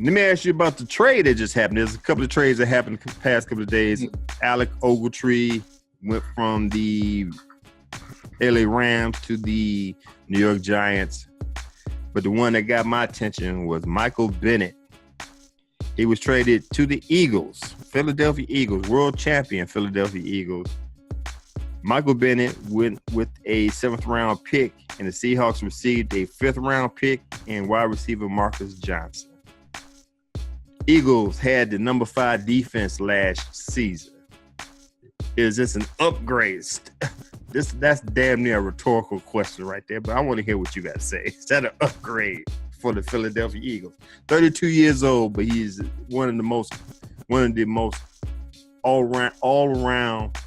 Let me ask you about the trade that just happened. There's a couple of trades that happened the past couple of days. Alec Ogletree went from the LA Rams to the New York Giants. But the one that got my attention was Michael Bennett. He was traded to the Eagles, Philadelphia Eagles, world champion Philadelphia Eagles. Michael Bennett went with a 7th-round pick, and the Seahawks received a 5th-round pick and wide receiver Marcus Johnson. Eagles had the number 5 defense last season. Is this an upgrade? That's damn near a rhetorical question right there, but I want to hear what you got to say. Is that an upgrade for the Philadelphia Eagles? 32 years old, but he's one of the most all-around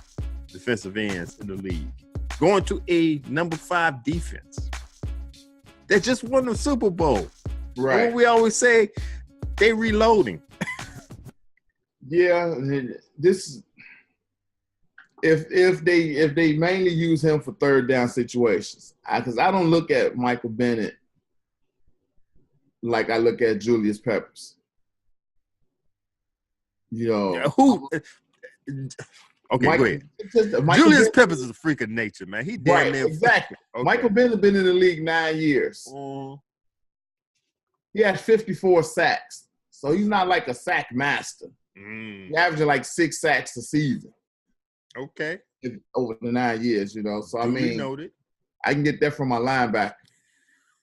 defensive ends in the league. Going to a number 5 defense that just won the Super Bowl. Right. What we always say, they reloading. Yeah, this if they mainly use him for third down situations, because I don't look at Michael Bennett like I look at Julius Peppers. You know who? Okay, go ahead. Julius Peppers is a freak of nature, man. He damn near exactly. Okay. Michael Bennett been in the league 9 years. He had 54 sacks. So he's not like a sack master. He's averaging like 6 sacks a season. Okay. Over the 9 years, you know. So, I mean, noted. I can get that from my linebacker,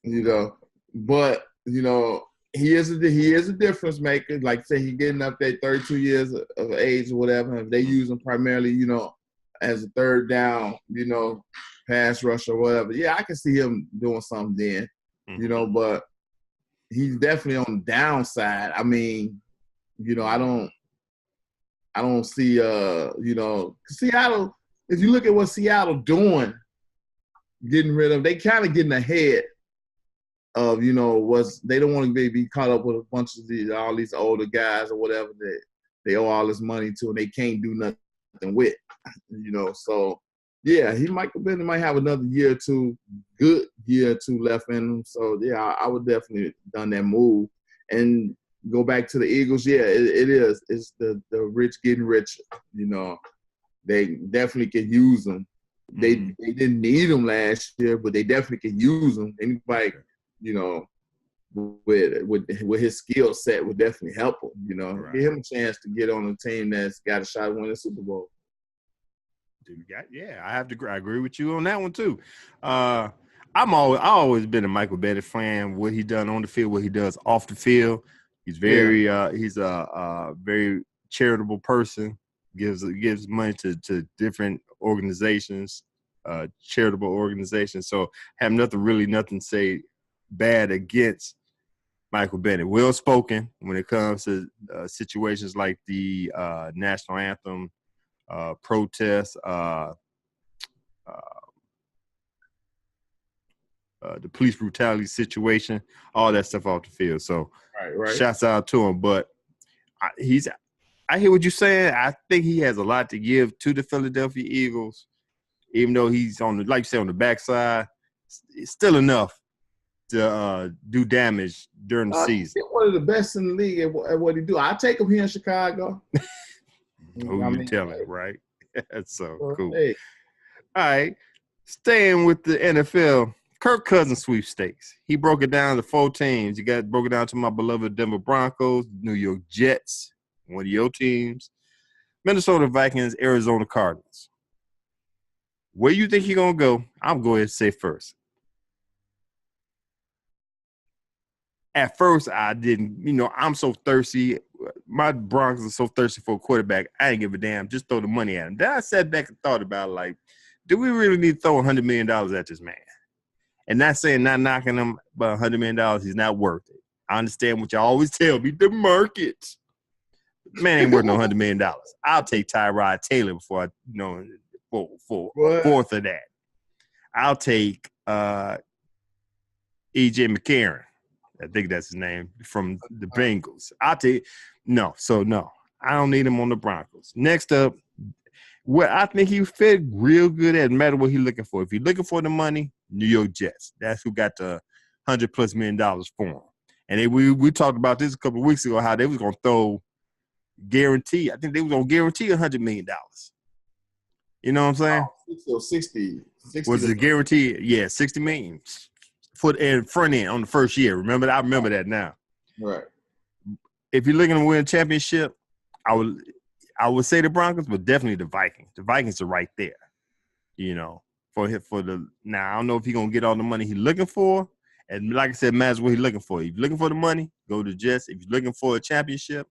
you know. But, you know, he is a difference maker. Like, say, he's getting up there 32 years of age or whatever. If they use him primarily, you know, as a third down, you know, pass rush or whatever, yeah, I can see him doing something then, you know, but he's definitely on the downside. I mean, you know, I don't see, you know, Seattle, if you look at what Seattle doing, getting rid of, they kind of getting ahead of, you know, they don't want to be caught up with a bunch of all these older guys or whatever that they owe all this money to and they can't do nothing with, you know. So, yeah, Michael Bennett might have another year or two, good year or two left in him. So, yeah, I would definitely have done that move. And go back to the Eagles, yeah, it is. It's the rich getting richer, you know. They definitely can use them. They didn't need them last year, but they definitely can use them. Anybody, you know, with his skill set would definitely help him, you know. Right. Give him a chance to get on a team that's got a shot at winning the Super Bowl. Yeah, I agree with you on that one too. I've always been a Michael Bennett fan. What he done on the field, what he does off the field. He's he's a very charitable person. Gives money to different organizations, charitable organizations. So have nothing to say bad against Michael Bennett. Well spoken when it comes to situations like the national anthem. Protests, the police brutality situation, all that stuff off the field. So, right. Shouts out to him. But I hear what you're saying. I think he has a lot to give to the Philadelphia Eagles, even though he's on the backside. It's still enough to do damage during the season. He's one of the best in the league at what he do. I take him here in Chicago. Who you telling, right? That's so cool. Hey. All right. Staying with the NFL, Kirk Cousins sweepstakes. He broke it down to 4 teams. He broke it down to my beloved Denver Broncos, New York Jets, one of your teams, Minnesota Vikings, Arizona Cardinals. Where you think he's going to go? I'm going to say first. At first, I didn't, you know, I'm so thirsty. My Broncos are so thirsty for a quarterback. I ain't give a damn. Just throw the money at him. Then I sat back and thought about, like, do we really need to throw $100 million at this man? And not knocking him, but $100 million, he's not worth it. I understand what y'all always tell me, the market. Man ain't worth no $100 million. I'll take Tyrod Taylor before for a fourth of that. I'll take E.J. McCarron. I think that's his name, from the Bengals. I'll tell you, no. So, no, I don't need him on the Broncos. Next up, what I think he fit real good at, no matter what he's looking for. If you're looking for the money, New York Jets. That's who got the $100+ million for him. And we talked about this a couple of weeks ago, how they was going to throw guarantee. I think they was going to guarantee $100 million. You know what I'm saying? So 60 Was the guarantee? Yeah, $60 million. Foot and front end on the first year. Remember? I remember that now. Right. If you're looking to win a championship, I would say the Broncos, but definitely the Vikings. The Vikings are right there. You know, now I don't know if he's gonna get all the money he's looking for. And like I said, matters what he's looking for. If you're looking for the money, go to the Jets. If you're looking for a championship,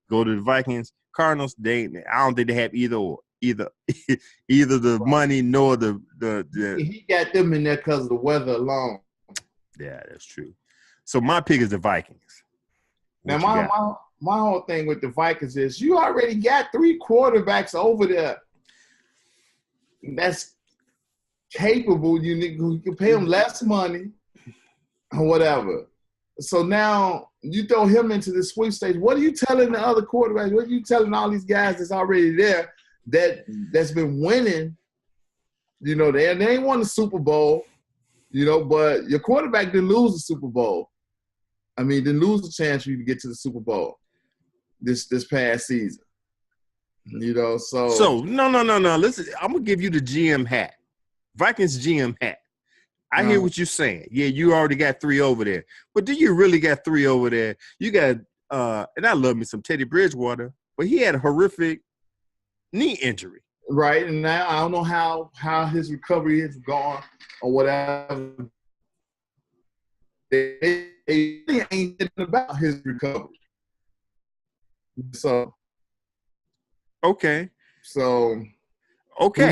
go to the Vikings. Cardinals, I don't think they have either the money nor the. He got them in there because of the weather alone. Yeah, that's true. So my pick is the Vikings. Now my whole thing with the Vikings is you already got 3 quarterbacks over there that's capable. You can pay them less money or whatever. So now you throw him into the sweepstakes. What are you telling the other quarterbacks? What are you telling all these guys that's already there that's been winning? You know, they ain't won the Super Bowl, you know, but your quarterback didn't lose the Super Bowl. I mean, didn't lose the chance for you to get to the Super Bowl this past season. You know, so no. Listen, I'm gonna give you the GM hat, Vikings GM hat. I hear what you're saying. Yeah, you already got 3 over there, but do you really got 3 over there? You got, and I love me some Teddy Bridgewater, but he had a horrific knee injury. Right, and now I don't know how his recovery has gone or whatever. They ain't thinking about his recovery. So okay, who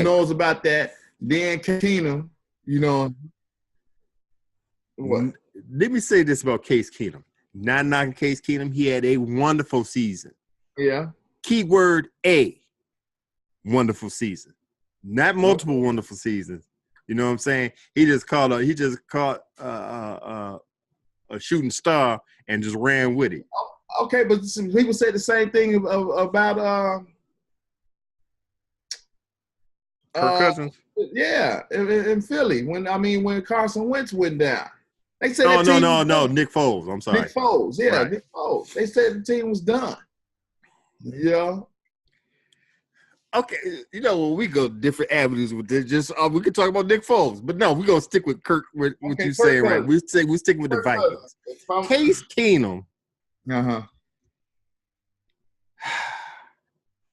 knows about that? Dan Keenum, you know. What? Let me say this about Case Keenum. Not knocking Case Keenum. He had a wonderful season. Yeah. Keyword A, wonderful season. Not multiple wonderful seasons. You know what I'm saying? He just caught a shooting star and just ran with it. Okay, but some people say the same thing about Kirk Cousins. Yeah, in Philly when Carson Wentz went down. They said no, Nick Foles. I'm sorry. Nick Foles, yeah, right. Nick Foles. They said the team was done. Yeah. Okay, you know, we go different avenues with this. Just we could talk about Nick Foles, but no, we're gonna stick with Kirk. What you saying, right? We're sticking with the Vikings. Case Keenum.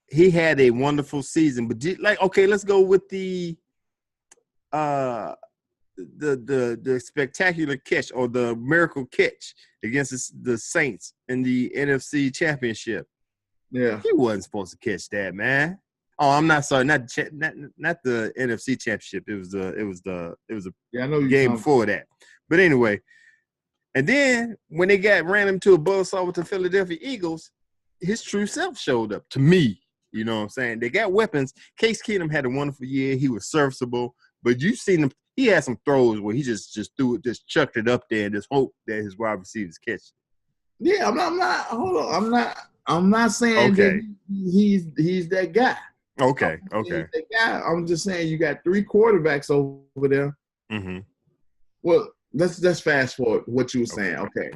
He had a wonderful season, but let's go with the spectacular catch or the miracle catch against the Saints in the NFC Championship. Yeah, he wasn't supposed to catch that, man. Oh, I'm not sorry, not the NFC Championship. It was a game before that. But anyway, and then when they ran him to a buzzsaw with the Philadelphia Eagles, his true self showed up to me. You know what I'm saying? They got weapons. Case Keenum had a wonderful year. He was serviceable, but you've seen him. He had some throws where he just threw it, just chucked it up there, and just hope that his wide receivers catch it. Yeah, I'm not. Hold on, I'm not saying that he's that guy. Okay. That guy. I'm just saying you got 3 quarterbacks over there. Mm-hmm. Well, let's fast forward what you were saying. Okay.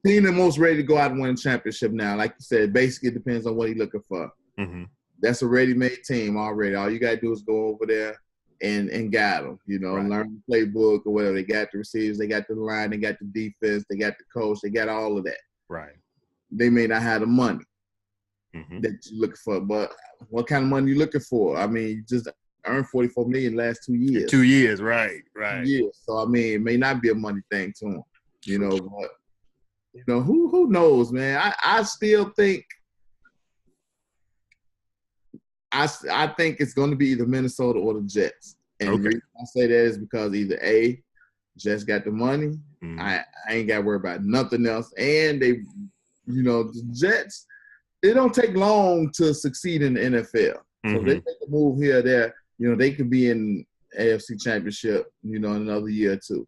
Team the most ready to go out and win a championship now. Like you said, basically it depends on what he's looking for. Mm-hmm. That's a ready-made team already. All you got to do is go over there and guide them, you know, learn the playbook or whatever. They got the receivers, they got the line, they got the defense, they got the coach, they got all of that. Right. They may not have the money that you're looking for, but what kind of money you looking for? I mean, you just earned $44 million last 2 years. 2 years, right. 2 years. So, I mean, it may not be a money thing to them, you know, but, you know, who knows, man? I still think I think it's going to be either Minnesota or the Jets. And the reason I say that is because either A, Jets got the money. I ain't got to worry about nothing else. And they, you know, the Jets, it don't take long to succeed in the NFL. So if they make a move here or there, you know, they could be in AFC Championship, you know, in another year or two.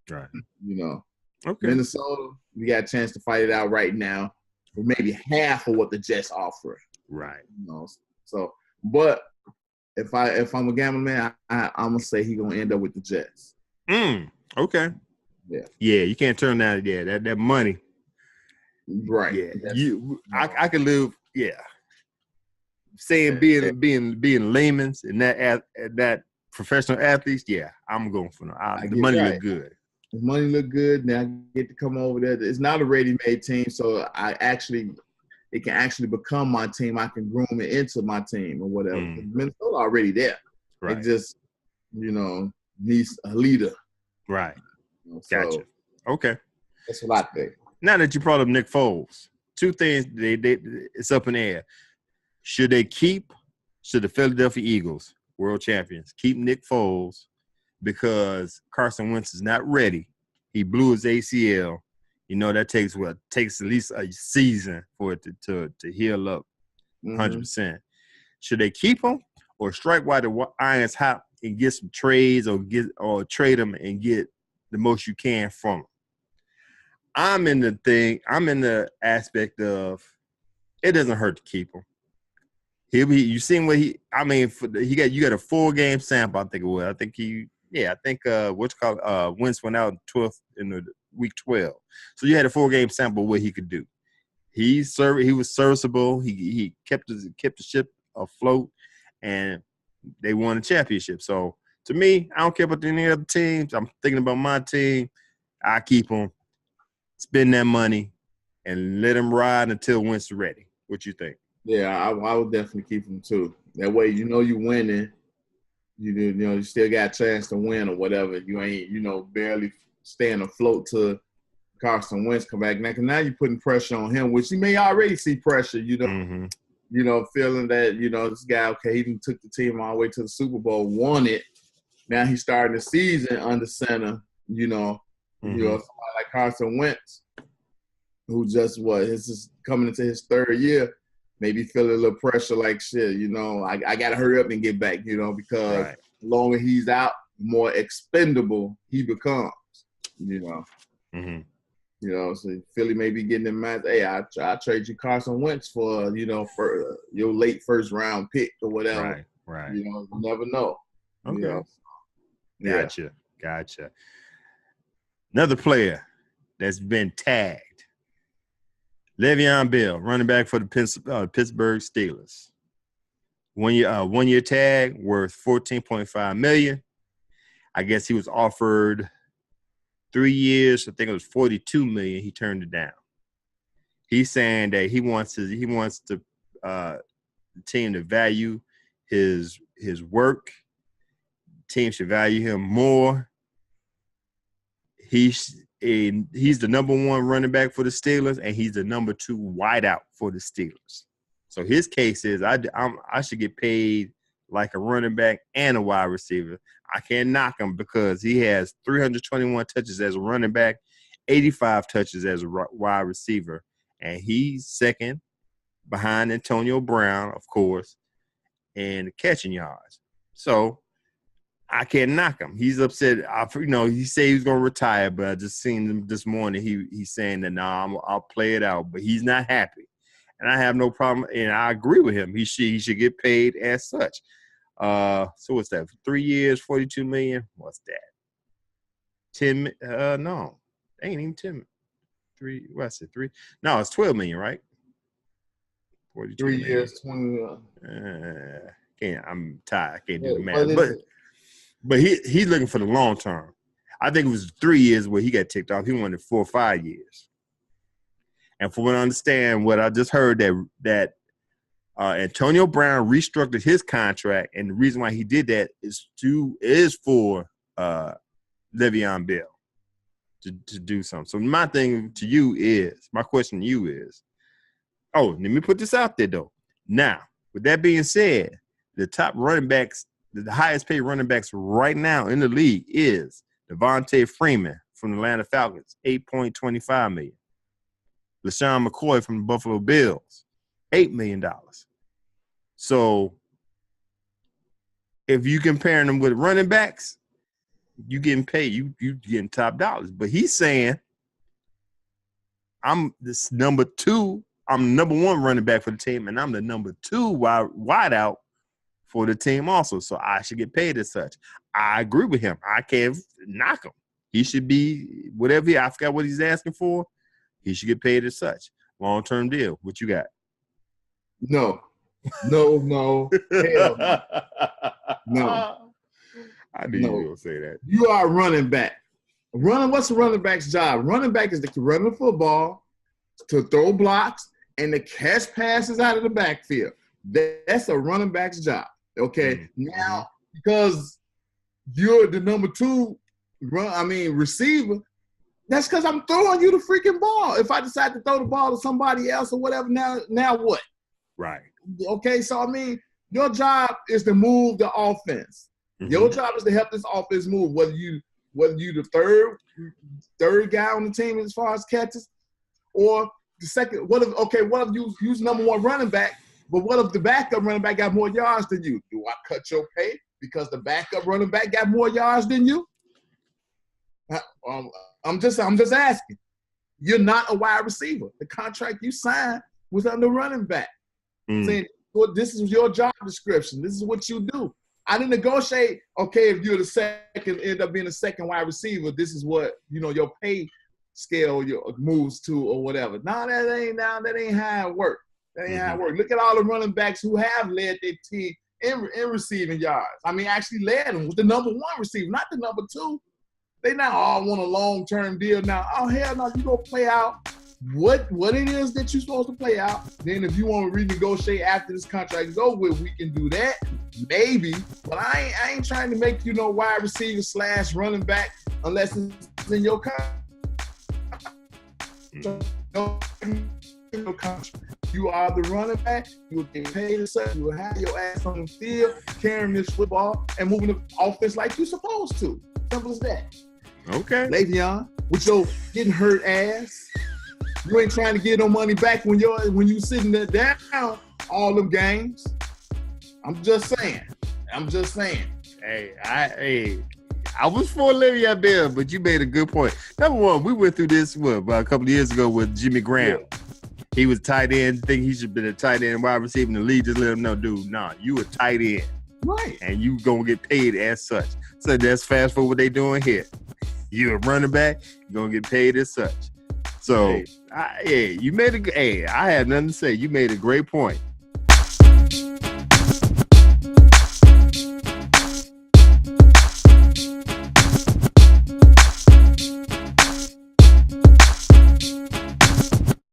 Right. You know. Okay. Minnesota, we got a chance to fight it out right now for maybe half of what the Jets offer. Right. So, but if I'm a gambling man, I'm gonna say he's gonna end up with the Jets. Okay. Yeah. Yeah, you can't turn down. Yeah, that money. Right. Yeah. I could live. Yeah. Saying being layman's and that professional athletes. Yeah, I'm going for the money look good. The money look good. Now I get to come over there. It's not a ready-made team, so it can actually become my team. I can groom it into my team or whatever. Minnesota already there. Right. It just, needs a leader. Right. So gotcha. Okay. That's what I think. Now that you brought up Nick Foles, two things it's up in the air. Should the Philadelphia Eagles, world champions, keep Nick Foles because Carson Wentz is not ready? He blew his ACL. That takes at least a season for it to heal up 100%. Should they keep him or strike while the iron's hot and get some trades or trade him and get the most you can from him? I'm in the aspect of it doesn't hurt to keep him. You seen what you got a 4-game sample, I think it was. I think Wentz went out in the week 12. So you had a 4-game sample of what he could do. He was serviceable. He kept the ship afloat, and they won a championship. So to me, I don't care about any other teams. I'm thinking about my team. I keep him, spend that money, and let him ride until Wentz is ready. What you think? Yeah, I would definitely keep him too. That way, you're winning. You still got a chance to win or whatever. You ain't, barely staying afloat to Carson Wentz come back. Now you're putting pressure on him, which he may already see pressure, feeling that, this guy, okay, he even took the team all the way to the Super Bowl, won it. Now he's starting the season under center, somebody like Carson Wentz, who this is coming into his 3rd year, maybe feel a little pressure like shit, I got to hurry up and get back, because the longer he's out, the more expendable he becomes, So Philly may be getting in mind, hey, I'll trade you Carson Wentz for, for your late 1st round pick or whatever. Right. You never know. Okay. Gotcha. Another player that's been tagged. LeVeon Bell, running back for the Pittsburgh Steelers. 1 year tag worth $14.5 million. I guess he was offered 3 years. I think it was $42 million. He turned it down. He's saying that he wants the team to value his work. The team should value him more. He's the number 1 running back for the Steelers, and he's the number 2 wideout for the Steelers. So his case is I should get paid like a running back and a wide receiver. I can't knock him because he has 321 touches as a running back, 85 touches as a wide receiver, and he's second behind Antonio Brown, of course, in catching yards. So I can't knock him. He's upset. He said he was going to retire, but I just seen him this morning. He's saying that, I'll play it out, but he's not happy. And I have no problem, and I agree with him. He should get paid as such. So what's that? 3 years, $42 million? What's that? 10? No, ain't even 10. 3? What's it? 3? No, it's $12 million, right? 42 3 million. years, 20. I'm tired. I can't do the math, but he's looking for the long term. I think it was 3 years where he got ticked off. He wanted 4 or 5 years. And from what I understand, what I just heard that Antonio Brown restructured his contract, and the reason why he did that is for Le'Veon Bell to do something. So my question to you is, let me put this out there though. Now, with that being said, the top running backs, the highest paid running backs right now in the league is Devontae Freeman from the Atlanta Falcons, $8.25 million. LaShawn McCoy from the Buffalo Bills, $8 million. So if you comparing them with running backs, you getting paid. You getting top dollars. But he's saying I'm this number 2. I'm the number 1 running back for the team, and I'm the number 2 wide out for the team also. So I should get paid as such. I agree with him. I can't knock him. He should be whatever. I forgot what he's asking for. He should get paid as such. Long-term deal. What you got? No. Hell no. No. I knew you were going to say that. You are a running back. What's a running back's job? Running back is to run the football, to throw blocks, and to catch passes out of the backfield. That's a running back's job. Okay. Mm-hmm. Now, because you're the number 2 receiver, that's because I'm throwing you the freaking ball. If I decide to throw the ball to somebody else or whatever, now what? Right. Okay, so your job is to move the offense. Mm-hmm. Your job is to help this offense move, whether you the third guy on the team as far as catches, or the second. What if you's number 1 running back, but what if the backup running back got more yards than you? Do I cut your pay because the backup running back got more yards than you? I'm just asking. You're not a wide receiver. The contract you signed was under running back. Saying, well, this is your job description. This is what you do. I didn't negotiate, okay, if you're the second, end up being the second wide receiver, this is what, your pay scale moves to or whatever. No, that ain't how it works. That ain't how it works. Look at all the running backs who have led their team in receiving yards. Actually led them with the number 1 receiver, not the number 2. They now all want a long-term deal now. Oh, hell no, you go play out what it is that you're supposed to play out. Then if you want to renegotiate after this contract is over with, we can do that. Maybe. But I ain't trying to make you no wide receiver / running back unless it's in your contract. You are the running back. You will get paid as such. You will have your ass on the field, carrying this football and moving the offense like you're supposed to. Simple as that. Okay. LeVeon, with your getting hurt ass, you ain't trying to get no money back when you sitting there down all them games. I'm just saying. Hey, I was for LeVeon Bell, but you made a good point. Number 1, we went through this about a couple of years ago with Jimmy Graham. Yeah. He was tight end. Think he should have been a tight end wide receiver in the league. Just let him know, dude, nah, you a tight end. Right. And you going to get paid as such. So that's fast forward what they doing here. You're a running back, you're going to get paid as such. So, you made I have nothing to say. You made a great point.